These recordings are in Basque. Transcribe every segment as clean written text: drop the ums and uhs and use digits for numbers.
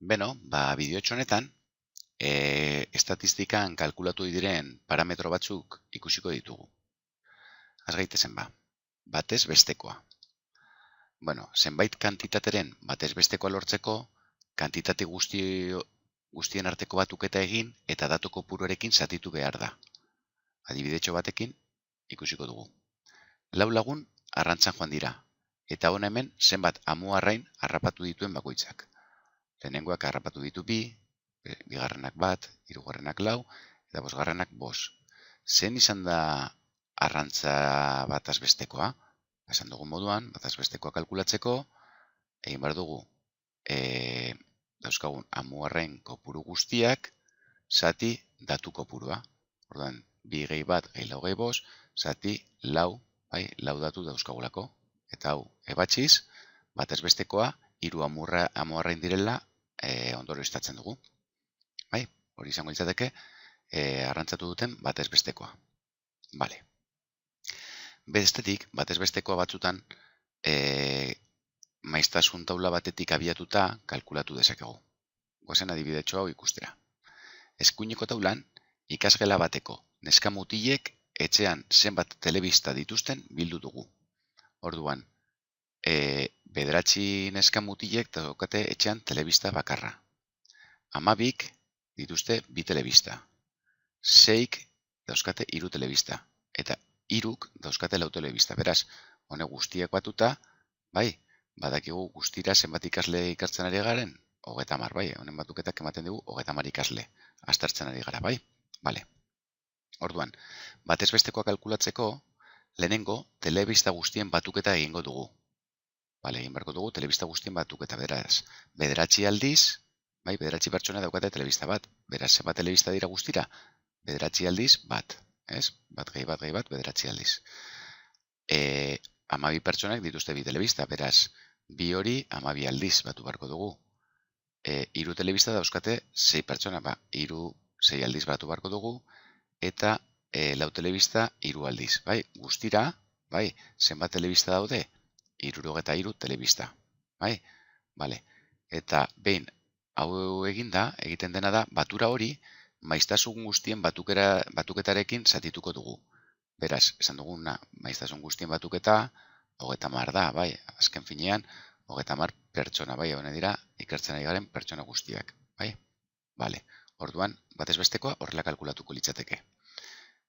Beno, bideotxo honetan, estatistikan kalkulatu diren parametro batzuk ikusiko ditugu. Az gaitezen batez bestekoa. Bueno, zenbait kantitateren batez bestekoa lortzeko, kantitate guztien arteko batuketa egin eta datu kopuruarekin zatitu behar da. Adibidetxo batekin ikusiko dugu. 4 lagun arrantzan joan dira, eta hona hemen zenbat amuarrain harrapatu dituen bakoitzak. Lehenengoak harrapatu ditu 2, bigarrenak 1, hirugarrenak 4, eta bosgarrenak 5. Zein izan da arrantza bataz bestekoa? Esan dugun moduan, bataz bestekoa kalkulatzeko, egin behar dugu dauzkagun amuarrain kopuru guztiak, zati datu kopurua. Orduan, 2 gehi 1 gehi 4 gehi 5, zati 4, bai, 4 datu dauzkagulako. Eta hau, ebatxiz, batez bestekoa, 3 amuarrain direla, ondorio istatzen dugu. Bai, hori izango litzateke, arrantzatu duten batez bestekoa. Bale. Bestetik, batez bestekoa batzutan, maiztasun taula batetik abiatuta kalkulatu dezakegu. Goazen adibidetxo hau ikustera. Eskuineko taulan, ikasgela bateko neska mutilek etxean zenbat telebista dituzten bildu dugu. Orduan, 9 neska mutilek daukate etxean telebista bakarra. 12 dituzte 2 telebista. 6 dauzkate 3 telebista. Eta 3 dauzkate 4 telebista. Beraz, honek guztiak batuta, bai, badakigu guztira zenbat ikasle ikartzen ari garen, 30, bai, honen batuketak ematen dugu 30 ikasle aztertzen ari gara, bai? Bale. Orduan, batez bestekoa kalkulatzeko, lehenengo telebista guztien batuketa egingo dugu. Bale, egin beharko dugu telebista guztien batuketa, beraz, 9 aldiz, bai, 9 pertsona daukate telebista bat, beraz, zenbat telebista dira guztira? 9 aldiz, 1, ez? 1 gehi 1 gehi 1, 9 aldiz. 12 pertsonak dituzte 2 telebista, beraz, 2 hori 12 aldiz batu beharko dugu. 3 telebista dauzkate 6 pertsona, 3 6 aldiz batu beharko dugu, eta 4 telebista 3 aldiz, bai? Guztira, bai, zenbat telebista daude? 63 telebista, bai? Bale. Eta behin hau egiten dena da, batura hori maiztasun guztien batuketarekin zatituko dugu. Beraz, esan duguna, maiztasun guztien batuketa, 30 da, bai, azken finean, 30 pertsona, bai, hone dira, ikertzen ari garen pertsona guztiak, bai? Bale, orduan, batez bestekoa horrela kalkulatuko litzateke.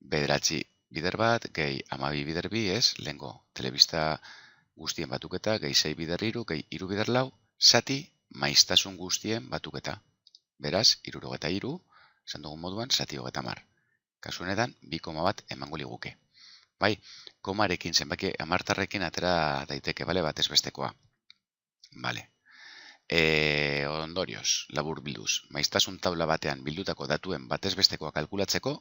9 bider 1, gehi 12 bider 2, ez, lehengo telebista guztien batuketa, gehi 6 bider 3, gehi 3 bider 4, zati maiztasun guztien batuketa. Beraz, 63, esan dugun moduan, zati 30. Kasu honetan, 2,1 emango liguke. Bai, komarekin, zenbaki amartarrekin atera daiteke, bale, batez bestekoa. Bale. Ondorioz, labur bilduz, maiztasun taula batean bildutako datuen batez bestekoa kalkulatzeko,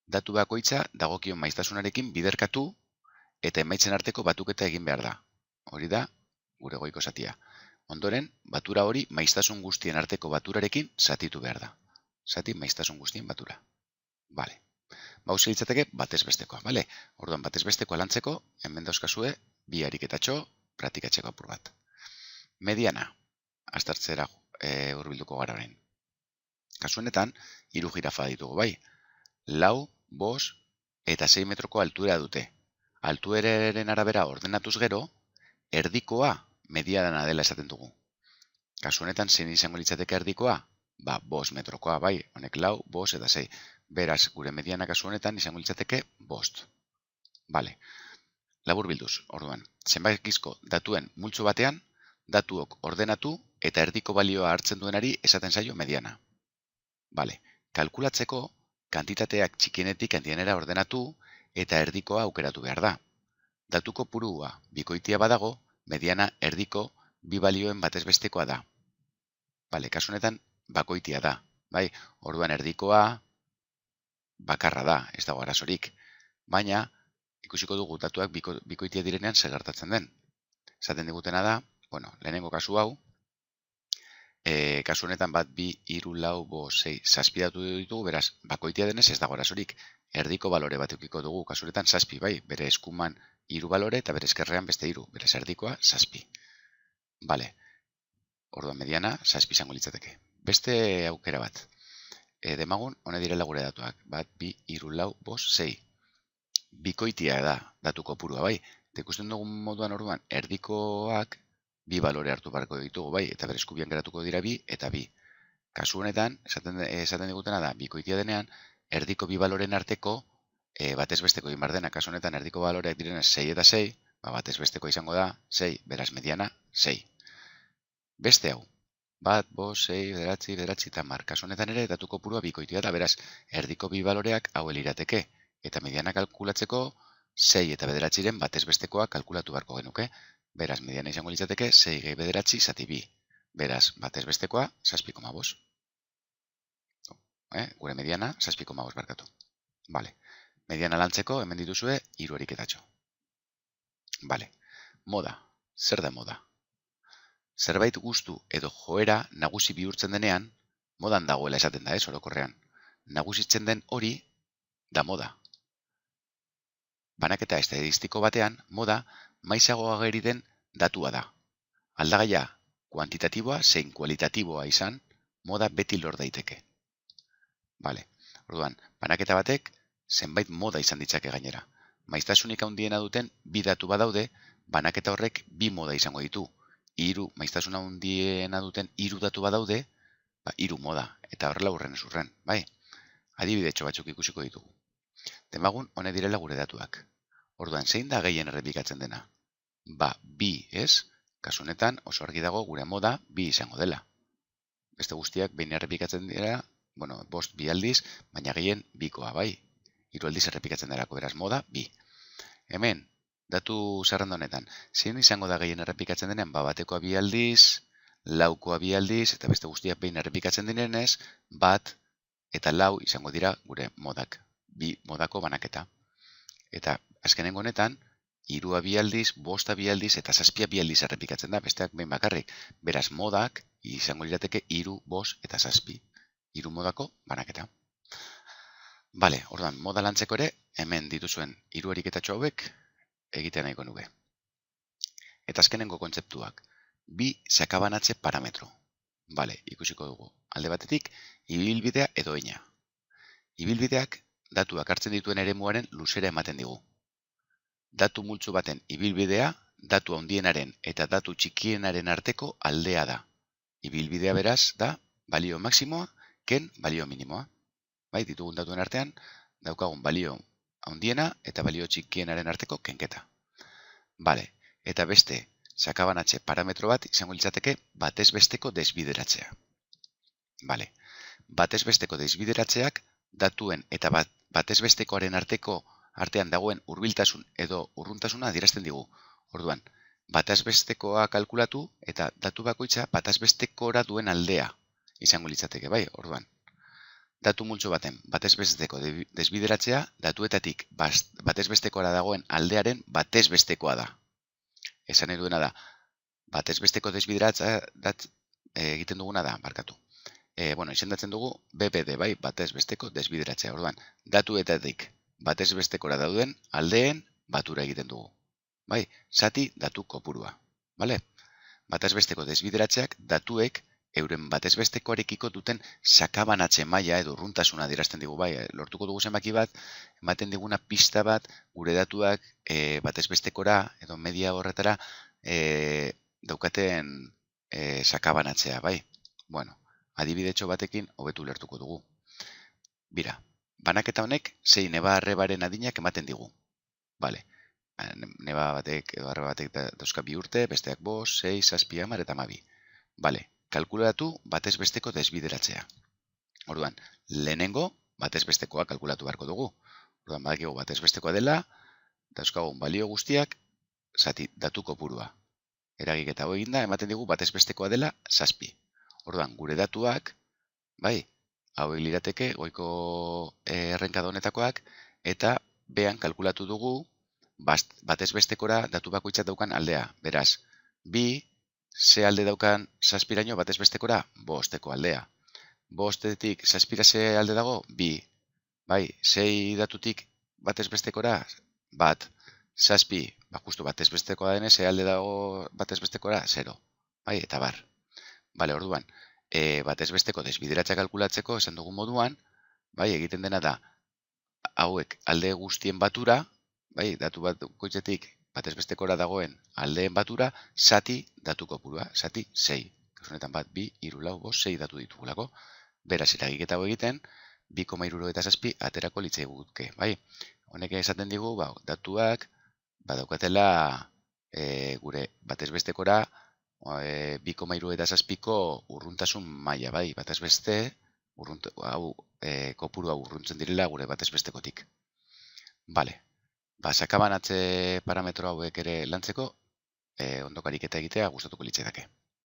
datu bakoitza dagokion maiztasunarekin biderkatu eta emaitzen arteko batuketa egin behar da. Hori da, gure goiko zatia. Ondoren, batura hori maiztasun guztien arteko baturarekin zatitu behar da. Zati maiztasun guztien batura. Bale. Hauze litzateke batez bestekoa, bale? Orduan, batez bestekoa lantzeko, hemen dauzkazue, 2 ariketatxo, praktikatzeko apur bat. Mediana, aztertzera hurbilduko gara orain. Kasu honetan, 3 jirafa ditugu, bai? 4, 5 eta 6 metroko altuera dute. Altueraren arabera ordenatuz gero, erdikoa mediana dela esaten dugu. Kasu honetan, zein izango litzateke erdikoa? 5 metrokoa, bai, honek 4, 5 eta 6. Beraz, gure mediana kasu honetan izango litzateke 5. Bale. Labur bilduz, orduan, zenbakizko datuen multzo batean, datuok ordenatu eta erdiko balioa hartzen duenari esaten zaio mediana. Bale. Kalkulatzeko, kantitateak txikienetik handienera ordenatu eta erdikoa aukeratu behar da. Datu kopurua bikoitia badago, mediana erdiko 2 balioen batez bestekoa da. Bale, kasu honetan bakoitia da. Bai, orduan erdikoa bakarra da, ez dago arazorik. Baina, ikusiko dugu datuak bikoitia direnean zer gertatzen den. Esaten digutena da, bueno, lehenengo kasu hau, kasu honetan 1, 2, 3, 4, 5, 6, 7 datu ditugu, beraz, bakoitia denez ez dago arazorik. Erdiko balore bat eukiko dugu, kasu honetan 7, bai, bere eskuman 3 balore eta bere eskerrean beste 3, beraz erdikoa 7. Bale, orduan mediana 7 izango litzateke. Beste aukera bat. Demagun, hone direla gure datuak. 1, 2, 3, 4, 5, 6. Bikoitia da datu kopurua, bai. Eta ikusten dugun moduan orduan, erdikoak bi balore hartu barko ditugu, bai. Eta bere eskubian geratuko dira bi eta bi. Kasu honetan, esaten digutena da, bikoitia denean, erdiko bi baloren arteko batez besteko egin behar dena. Kasu honetan, erdiko baloreak direnez 6 eta 6, batez besteko izango da 6, beraz mediana 6. Beste hau, 1, 5, 6, 9, 9 eta 10. Kasu honetan ere, datu kopurua bikoitia da, beraz, erdiko bi baloreak hau lirateke. Eta mediana kalkulatzeko 6 eta 9ren batez bestekoa kalkulatu beharko genuke. Beraz, mediana izango litzateke 6 gehi 9 zati 2. Beraz, batez bestekoa 7,5. Gure mediana 7,5 barkatu. Vale. Mediana lantzeko hemen dituzue 3 ariketatxo. Vale. Moda. Zer da moda? Zerbait gustu edo joera nagusi bihurtzen denean, modan dagoela esaten da, orokorrean. Nagusitzen den hori da moda. Banaketa estadistiko batean, moda maizago ageri den datua da. Aldagaia kuantitatiboa zein kualitatiboa izan, moda beti lor daiteke. Vale. Orduan, banaketa batek zenbait moda izan ditzake gainera. Maiztasunik handiena duten bi datu badaude, banaketa horrek bi moda izango ditu. Maiztasuna handiena duten 3 datu badaude, 3 moda, eta horrela urren ez urren, bai? Adibidetxo batzuk ikusiko ditugu. Demagun, hone direla gure datuak. Orduan, zein da gehien errepikatzen dena? 2, ez? Kasu honetan, oso argi dago gure moda 2 izango dela. Beste guztiak behin errepikatzen dira, 5 2 aldiz, baina gehien 2koa, bai? 3 aldiz errepikatzen derako, beraz, moda 2. Hemen, datu zerrenda honetan, zein izango da gehien errepikatzen denean? Batekoa 2 aldiz, 4koa 2 aldiz, eta beste guztiak behin errepikatzen direnez, 1 eta 4 izango dira gure modak. 2 modako banaketa. Eta azkenengo honetan, 3 2 aldiz, 5 2 aldiz eta 7 2 aldiz errepikatzen da, besteak behin bakarrik. Beraz, modak izango lirateke 3, 5 eta 7. 3 modako banaketa. Bale, orduan, moda lantzeko ere, hemen dituzuen 3 ariketatxo hauek egiten nahiko nuke. Eta azkenengo kontzeptuak, 2 sakabanatze parametro. Bale, ikusiko dugu. Alde batetik, ibilbidea edo eina. Ibilbideak datuak hartzen dituen eremuaren luzera ematen digu. Datu multzo baten ibilbidea, datu handienaren eta datu txikienaren arteko aldea da. Ibilbidea beraz da balio maksimoa ken balio minimoa. Bai, ditugun datuen artean, daukagun balio handiena eta balio txikienaren arteko kenketa. Bale, eta beste sakabanatze parametro bat izango litzateke batez besteko desbideratzea. Bale, batez besteko desbideratzeak datuen eta batez bestekoaren artean dagoen hurbiltasun edo urruntasuna adierazten digu. Orduan, batez bestekoa kalkulatu eta datu bakoitza batez bestekora duen aldea izango litzateke, bai? Orduan, datu multzo baten batez besteko desbideratzea datuetatik batez bestekora dagoen aldearen batez bestekoa da. Esan nahi duena da, batez besteko desbideratzea egiten duguna da, barkatu. Izendatzen dugu BBD, bai, batez besteko desbideratzea. Orduan, datuetatik batez bestekora dauden aldeen batura egiten dugu. Bai, zati datu kopurua. Bale? Batez besteko desbideratzeak datuek euren batez bestekoarekiko duten sakabanatze maila edo urruntasuna adierazten digu. Bai, lortuko dugu zenbaki bat, ematen diguna pista bat, gure datuak batez bestekora edo media horretara daukaten sakabanatzea, bai? Bueno, adibidetxo batekin hobetu lertuko dugu. Bira, banaketa honek sei neba-arrebaren adinak ematen digu. Bale, neba batek edo arreba batek dauzka 2 urte, besteak 5, 6, 7, 10 eta 12. Bale, kalkulatu batez besteko desbideratzea. Orduan, lehenengo batez bestekoa kalkulatu beharko dugu. Orduan, badakigu batez bestekoa dela, dauzkagun balio guztiak, zati datu kopurua. Eragiketa hau eginda, ematen digu batez bestekoa dela 7. Orduan, gure datuak, bai, hauek lirateke goiko errenkada honetakoak, eta behan kalkulatu dugu batez bestekora datu bakoitzak daukan aldea. Beraz, 2, ze alde daukan 7raino batez bestekora 5eko aldea. 5etik 7ra ze alde dago? 2. Bai, 6 datutik batez bestekora 1. 7, justu batez bestekoa denez, ze alde dago batez bestekora 0. Bai, eta bar. Bale, orduan, batez besteko desbideratza kalkulatzeko esan dugun moduan, bai, egiten dena da, hauek alde guztien batura, bai, datu bat koitzetik batez bestekora dagoen aldeen batura, zati datu kopurua, zati 6. Kasunetan bat, 2, 3, 4, 5, 6 datu ditugulako. Beraz, eragiketa hau egiten, 2,77 aterako litzaiguke, bai. Honek esaten digu, datuak badaukatela gure batez bestekora 2,77ko urruntasun maila, bai, batez beste, kopuru hau urruntzen direla gure batez bestekotik. Bale, sakabanatze parametro hauek ere lantzeko, ondoko ariketa egitea gustatuko litzaidake.